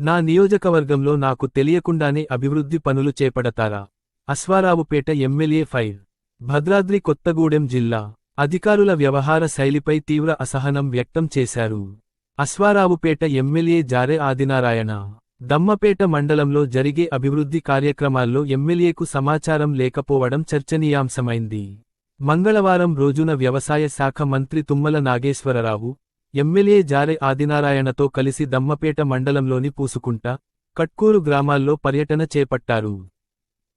నా నియోజకవర్గంలో నాకు తెలియకుండానే అభివృద్ధి పనులు చేపడతారా? Aswaraopeta MLA fire. భద్రాద్రి కొత్తగూడెం జిల్లా అధికారుల వ్యవహార శైలిపై తీవ్ర అసహనం వ్యక్తం చేశారు. అశ్వారావుపేట ఎమ్మెల్యే జారె ఆదినారాయణ దమ్మపేట మండలంలో జరిగే అభివృద్ధి కార్యక్రమాల్లో ఎమ్మెల్యేకు సమాచారం లేకపోవడం చర్చనీయాంశమైంది. మంగళవారం రోజున వ్యవసాయ శాఖ మంత్రి తుమ్మల నాగేశ్వరరావు ఎమ్మెల్యే జారె ఆదినారాయణతో కలిసి దమ్మపేట మండలంలోని పూసుకుంట, కట్కూరు గ్రామాల్లో పర్యటన చేపట్టారు.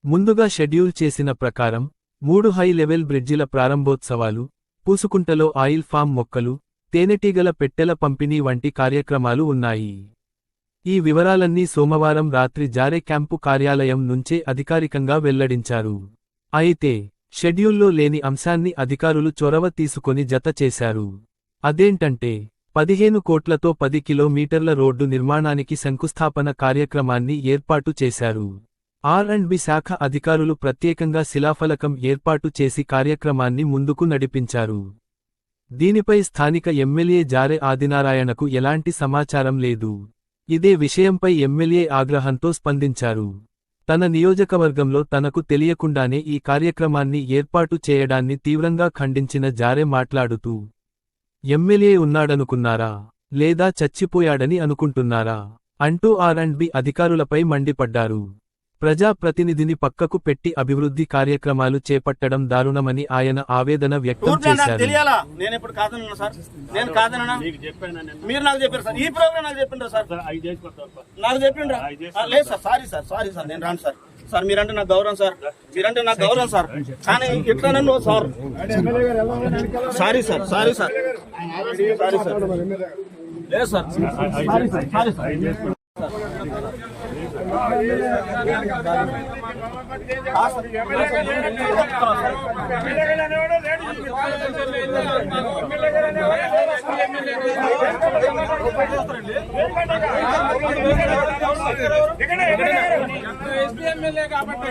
ముందుగా షెడ్యూల్ చేసిన ప్రకారం 3 హై లెవెల్ బ్రిడ్జిల ప్రారంభోత్సవాలు, పూసుకుంటలో ఆయిల్ ఫామ్ మొక్కలు, తేనెటీగల పెట్టెల పంపిణీ వంటి కార్యక్రమాలు ఉన్నాయి. ఈ వివరాలన్నీ సోమవారం రాత్రి జారె క్యాంపు కార్యాలయం నుంచే అధికారికంగా వెల్లడించారు. అయితే షెడ్యూల్లో లేని అంశాన్ని అధికారులు చొరవ తీసుకొని జత చేశారు. అదేంటంటే 15 కోట్లతో 10 కిలోమీటర్ల రోడ్డు నిర్మాణానికి శంకుస్థాపన కార్యక్రమాన్ని ఏర్పాటు చేశారు. ఆర్&బి శాఖ అధికారులు ప్రత్యేకంగా శిలాఫలకం ఏర్పాటు చేసి కార్యక్రమాన్ని ముందుకు నడిపించారు. దీనిపై స్థానిక ఎమ్మెల్యే జారె ఆదినారాయణకు ఎలాంటి సమాచారం లేదు. ఇదే విషయంపై ఎమ్మెల్యే ఆగ్రహంతో స్పందించారు. తన నియోజకవర్గంలో తనకు తెలియకుండానే ఈ కార్యక్రమాన్ని ఏర్పాటు చేయడాన్ని తీవ్రంగా ఖండించిన జారె మాట్లాడుతూ, ఎమ్మెల్యే ఉన్నాడనుకున్నారా, లేదా చచ్చిపోయాడని అనుకుంటున్నారా అంటూ ఆర్&బి అధికారులపై మండిపడ్డారు. ప్రజాప్రతినిధిని పక్కకు పెట్టి అభివృద్ధి కార్యక్రమాలు చేపట్టడం దారుణమని ఆయన ఆవేదన వ్యక్తం చేశారు. సార్ మీరంటే నాకు గౌరవం సార్, మీరంటే నాకు గౌరవం సార్, కానీ ఎట్లా నన్ను sir sorry sir sorry sir sorry sir లేదు sir sorry sir sorry sir SP MLA కాబట్టి